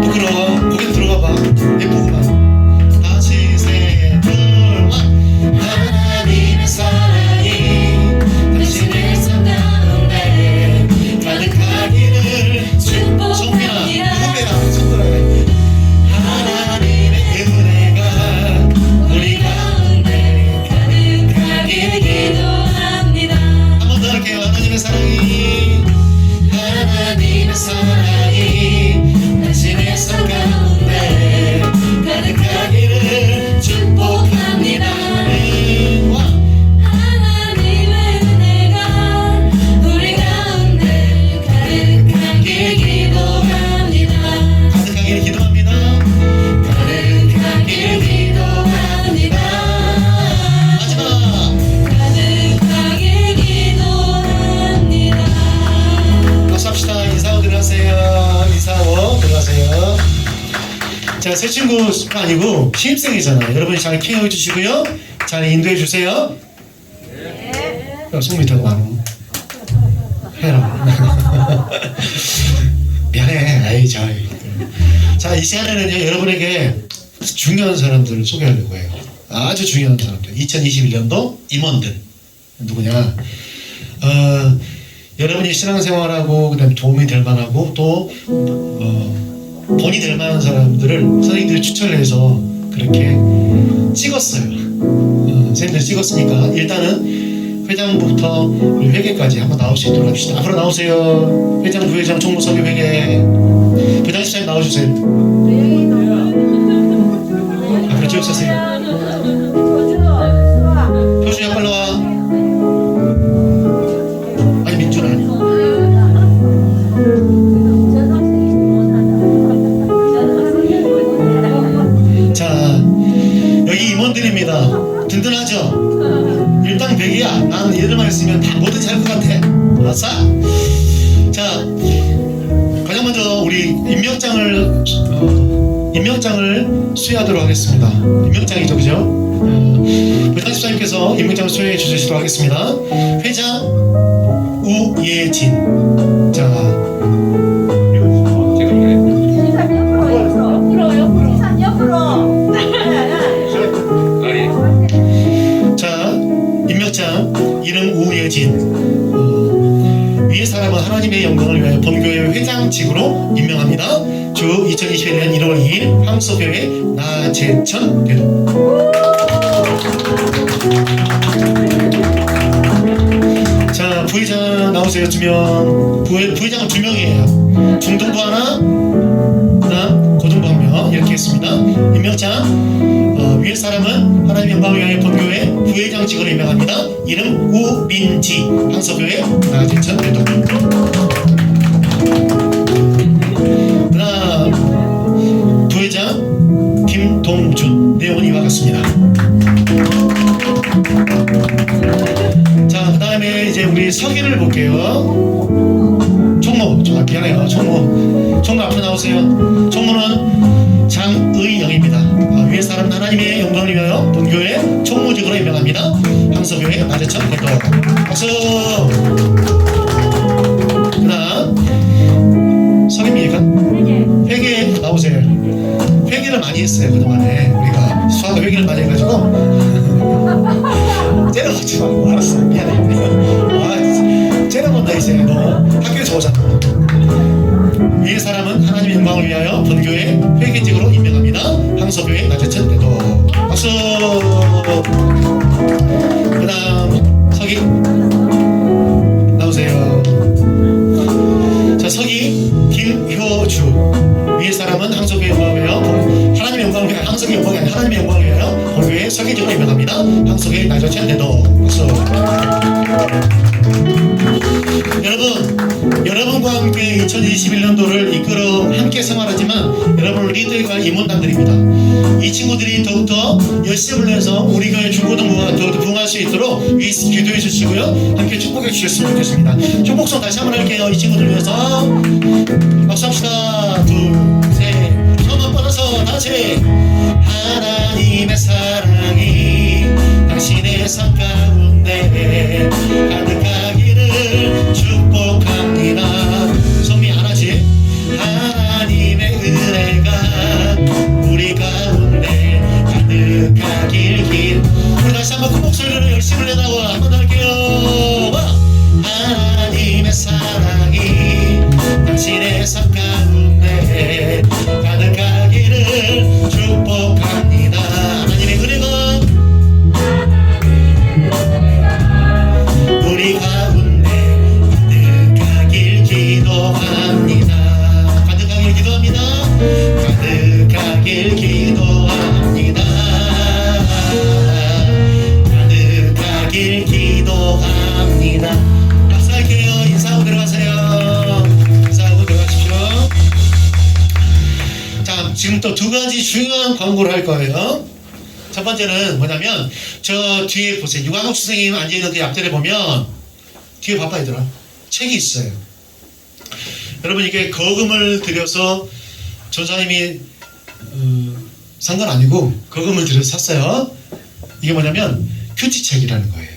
부끄러워. 고개 들어가 봐. 예쁘구만. 다시 셋, 둘, 원. 하나님의 사랑이 당신의 손 가운데 가득하기를 축복합니다. 후배랑 친구랑 하나님의 은혜가 우리 가운데 가득하게 기도합니다. 한 번 더 할게요. 하나님의 사랑이 하나님의 사랑이 자, 새 친구가 아니고 신입생이잖아요. 여러분이 잘 케어해 주시고요. 잘 인도해 주세요. 야, 속물이 더 많어. 해라. 미안해. 아이, 자, 이 시간에는요, 여러분에게 중요한 사람들을 소개하려고 해요. 아주 중요한 사람들. 2021년도 임원들. 누구냐? 여러분이 신앙생활하고, 그 다음에 도움이 될 만하고, 또, 본이 될 만한 사람들을 선생님들이 추천을 해서 그렇게 찍었어요. 선생님들이 찍었으니까, 일단은 회장부터 우리 회계까지 한번 나올 수 있도록 합시다. 앞으로 나오세요. 회장, 부회장, 총무섭이 회계. 부장집사님 나와주세요. 앞으로 쭉 서세요. 효주야, 빨리 와. 아니, 민준 아니. 자, 여기 임원들입니다. 든든하죠? 일당백이야. 나는 얘들만 있으면 다 뭐든지 할 것 같아. 아싸! 자, 가장 먼저 우리 임명장을 수여하도록 하겠습니다. 임명장이죠, 그죠? 부장집사님께서 임명장을 수여해 주시도록 하겠습니다. 회장 우예진. 자, 제가 그래. 자, 임명장 이름 우예진. 위의 사람은 하나님의 영광을 위하여 본교회 회장직으로 임명합니다. 주 2021년 1월 2일 황소교회 나재천 대도. 자, 부회장 나오세요. 2명. 부회장은 2명이에요. 중등부 하나, 그다음 고등부 1명 이렇게 했습니다. 임명장 위의 사람은 하나님의 영광을 위하여 본교회 부회장직으로 임명합니다. 이름 우민지 황소교회 나재천 대도. 그다음 부회장 김동준. 내용은 이와 같습니다. 자, 그 다음에 이제 우리 서기를 볼게요. 총무, 미안해요. 총무 앞으로 나오세요. 총무는 장의영입니다. 위의 사람 하나님의 영광을 위하여 본교회 총무직으로 임명합니다. 황소교회 나재천 대도. 박수. 그 다음 서기입니까? 회계 나오세요. 회계를 많이 했어요, 그동안에. 우리가 수학 회계를 많이 해가지고 째려보지 말고. 알았어, 미안해. 째려본다 이제. 너 학교에서 오잖아. 위의 사람은 하나님의 영광을 위하여 본교회 회계직으로 임명합니다. 황소교회 나재천 대도. 박수. 그 다음 서기 나오세요. 자, 서기 김효주. 위의 사람은 황소교회 영광을 위하여 하나님의 영광을 위하여, 황소교회 영광이 아니라 하나님의 영광을 위하여 본교회 서기직으로 임명합니다. 황소교회 나재천 대도. 박수. 여러분과 함께 2021년도를 이끌어 함께 생활하지만 여러분 리더가 임원단들입니다. 이 친구들이 더욱더 열심을 내서 우리 교회 중고등부가 더욱더 부흥할 수 있도록 기도해 주시고요. 함께 축복해 주셨으면 좋겠습니다. 축복성 다시 한번 할게요. 이 친구들 위해서 박수합시다. 둘, 셋. 손을 뻗어서 다시. 하나님의 사랑이 당신의 삶 가운데 가득하기를 축복합니다. 손이 하나씩. 하나님의 은혜가 우리 가운데 가득하길 우리 다시 한번 큰 목소리로 열심을 내다가 한번 더 할게요. 하나님의 사랑이 당신의 삶 가운데 가득하기를 축복합니다. 하나님의 은혜가 우리 가운데 가득하길 기도합니다. 가득하길 기도합니다. 가득하길 기도합니다. 가득하길 기도합니다. 박수할게요. 인사하고 들어가세요. 인사하고 들어가십시오. 자, 지금 또 두 가지 중요한 광고를 할 거예요. 첫 번째는 뭐냐면 저 뒤에 보세요. 유광욱 선생님 앉아있는 그 앞자리에 보면 뒤에 봐봐 얘들아. 책이 있어요. 여러분 이게 거금을 들여서 전사님이 산 건 아니고 거금을 들여서 샀어요. 이게 뭐냐면 큐티책이라는 거예요.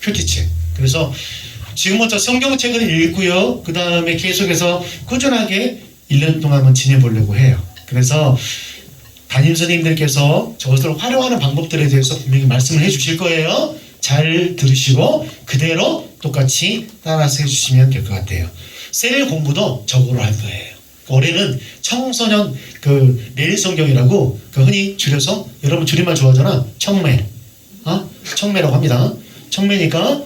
큐티책. 그래서 지금부터 성경책을 읽고요. 그 다음에 계속해서 꾸준하게 1년 동안은 지내보려고 해요. 그래서 담임 선생님들께서 저것을 활용하는 방법들에 대해서 분명히 말씀을 해주실 거예요. 잘 들으시고 그대로 똑같이 따라서 해주시면 될 것 같아요. 셀 공부도 저거로 할 거예요. 올해는 청소년 매일 성경이라고 흔히 줄여서 여러분 줄임말 좋아하잖아. 청매. 청매라고 합니다. 청매니까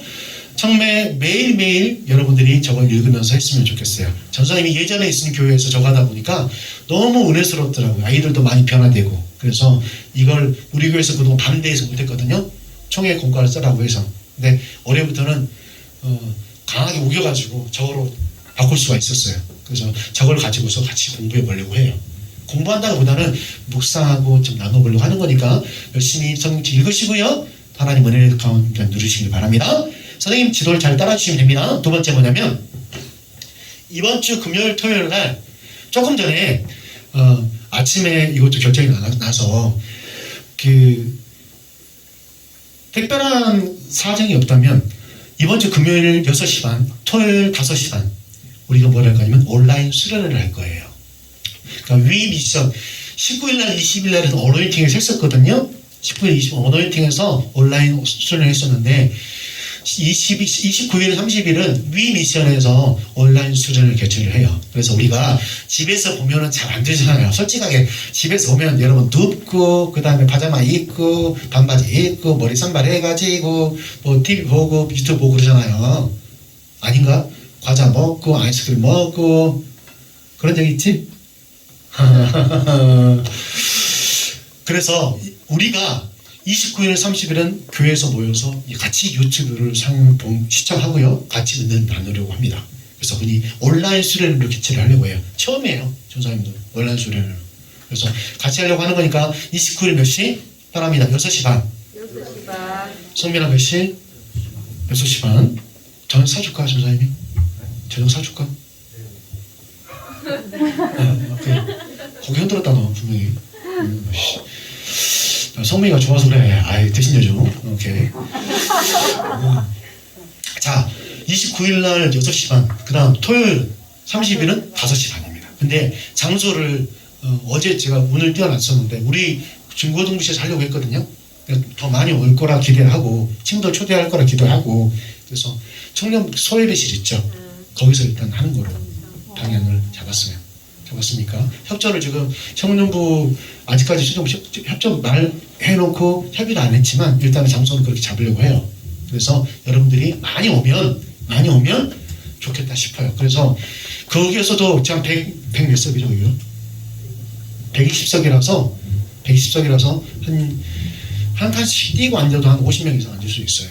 청매 매일매일 여러분들이 저걸 읽으면서 했으면 좋겠어요. 전사님이 예전에 있은 교회에서 저거 하다 보니까 너무 은혜스럽더라고요. 아이들도 많이 변화되고. 그래서 이걸 우리 교회에서 그동안 반대해서 못했거든요. 총회 공과를 쓰라고 해서. 근데 올해부터는 강하게 우겨가지고 저거로 바꿀 수가 있었어요. 그래서 저걸 가지고서 같이 공부해 보려고 해요. 공부한다고 보다는 묵상하고 좀 나눠보려고 하는 거니까 열심히 성경 읽으시고요. 하나님 은혜를 가운데 누리시길 바랍니다. 선생님 지도를 잘 따라주시면 됩니다. 두 번째 뭐냐면 이번 주 금요일 토요일 날 조금 전에 아침에 이것도 결정이 나서 특별한 사정이 없다면 이번 주 금요일 6시 반 토요일 5시 반 우리가 뭘 할 거냐면 온라인 수련회를 할 거예요. 그러니까 위 미션 19일날 20일날에서 어노인팅에서 했었거든요. 19일 20일 어노인팅에서 온라인 수련을 했었는데 29일 30일은 위 미션에서 온라인 수련을 개최를 해요. 그래서 우리가 집에서 보면은 잘 안 되잖아요. 솔직하게 집에서 보면 여러분 눕고 그 다음에 파자마 입고 반바지 입고 머리 산발 해가지고 뭐 TV 보고 유튜브 보고 그러잖아요. 아닌가? 과자 먹고 아이스크림 먹고 그런 적 있지? 그래서 우리가 29일, 30일은 교회에서 모여서 같이 유튜브를 시청하고요. 같이 은혜를 나누려고 합니다. 그래서 흔히 온라인 수련으로 개최를 하려고 해요. 처음이에요. 전사님도 온라인 수련으로. 그래서 같이 하려고 하는 거니까 29일 몇 시? 바랍니다. 6시 반. 6시 반. 성민아 몇 시? 6시 반. 저녁 사줄까, 전사님이? 저녁 사줄까? 오케이. 고개 흔들었다 너 분명히. 성민이가 좋아서 그래. 아이 대신 여줘. 오케이. 자 29일날 6시 반 그 다음 토요일 30일은 5시 반입니다. 근데 장소를 어제 제가 오늘 띄워놨었는데 우리 중고등부시에서 하려고 했거든요. 더 많이 올 거라 기대를 하고 친구들 초대할 거라 기대하고 그래서 청년 소예배실 있죠. 거기서 일단 하는 거로 방향을 잡았습니까? 협조를 지금 청년부 아직까지 최종 협조 말해놓고 협의를 안 했지만 일단은 장소는 그렇게 잡으려고 해요. 그래서 여러분들이 많이 오면 좋겠다 싶어요. 그래서 거기에서도 참 100 몇 석이죠, 이거? 120석이라서 한 칸씩 뛰고 앉아도 한 50명 이상 앉을 수 있어요.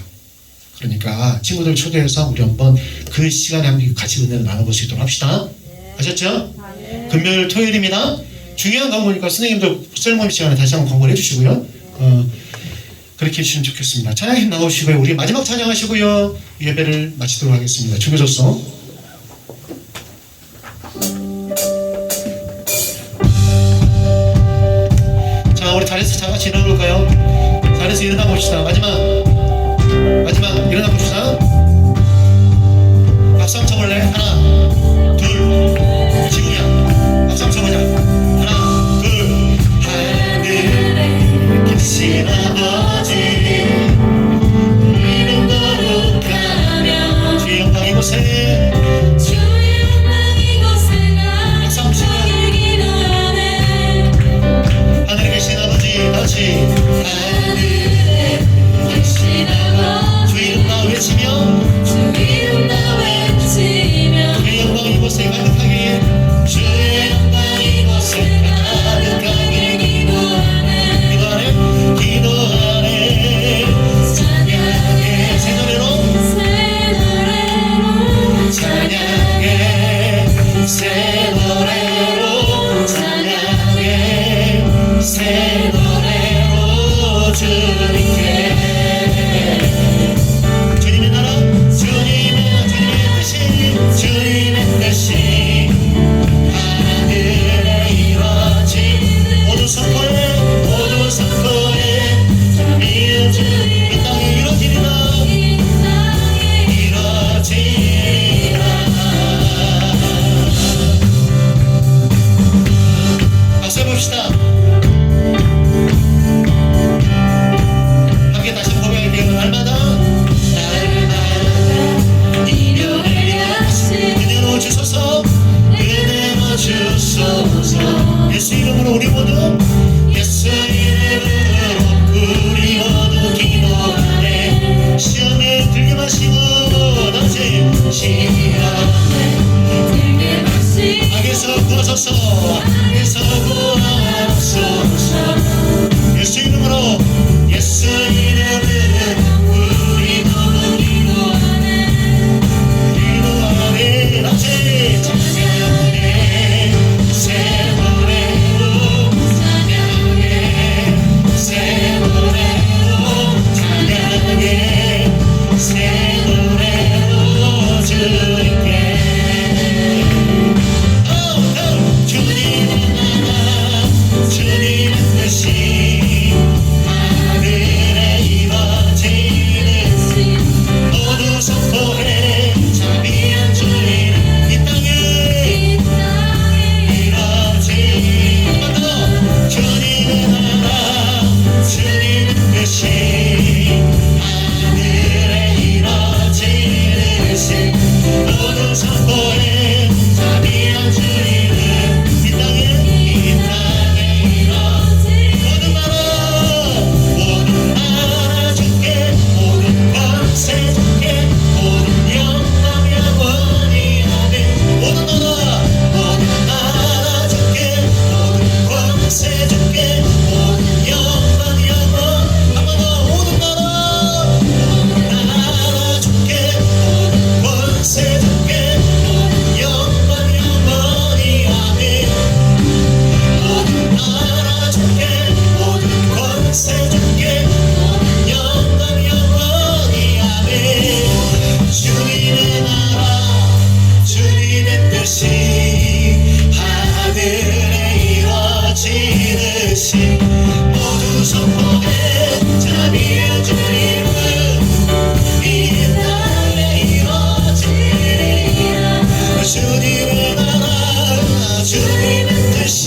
그러니까 친구들 초대해서 우리 한번 그 시간에 한번 같이 은혜를 나눠볼 수 있도록 합시다. 아셨죠? 금요일 토요일입니다. 중요한 광고니까 선생님도 셀모임 시간에 다시 한번 광고를 해주시고요. 그렇게 해주시면 좋겠습니다. 찬양팀 나오시고요. 우리 마지막 찬양하시고요. 예배를 마치도록 하겠습니다. 준비됐어? 자, 우리 자리에서 다 같이 일어나볼까요? 자리에서 일어나 봅시다. 마지막 일어나 봅시다. 박수 한번 쳐볼래? 하나, 둘, 지구야. 박수 한번 쳐보자. 하나, 둘, 하늘에 계신 아버지 이름 거룩하며 주의 영광 이곳에 박수 한번 치고 하늘에 계신 아버지 다시 하늘에 계신 아버지 주 이름 나 외치며 주의 영광 이곳에 가득하게 주의 영광 이곳에 가득하게 기도하네 찬양해 새 노래로 구하옵소서. 악에서 구하옵소서. 예수 이름으로, 예수 이름으로 우리 구원을 기도하네. 같이 찬양해. 새 노래로 찬양해. 새 노래로 찬양해. 새 노래로 주님께. 주님의 나라 주님의 뜻이 하늘에 이루어지는 모두 선포해. 자비한 주님 이 땅에 이루어지는. 한 번 더. 주님의 나라 주님의 뜻이 하늘에 이루어지는 시 모두 선포해. 자비한 주님은 이 땅에 모든 나라 주께 모든 권세 주께 모든 영광 영원히 아멘. 모든 나라 주께 모든 권세 주께 모든 영광 영원. 한 번 더. 모든 나라 주께 모든 권세 주께 모든 영광 영원히 아멘. 모든 나라 주께 모든 권세 주께 모든 영광 영원히 아멘. 주님의 나라 주님의 뜻이 하늘에 이루어지듯이 모두 선포해. 자비한 주님은 이 땅에 이루어지리라. 주님의 나라 주님의 뜻이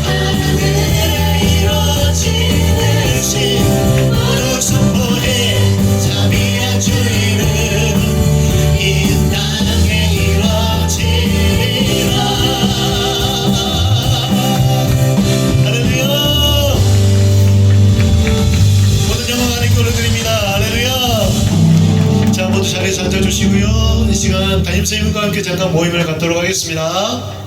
하늘에 이루어지듯이 모두 선포해. 자비한 주님은 이 땅에 이루어지리라. 할렐루야. 모든 영광 하나님께 올려드립니다. 할렐루야. 자, 모두 자리에서 앉아주시고요. 이 시간 담임선생님과 함께 잠깐 모임을 갖도록 하겠습니다.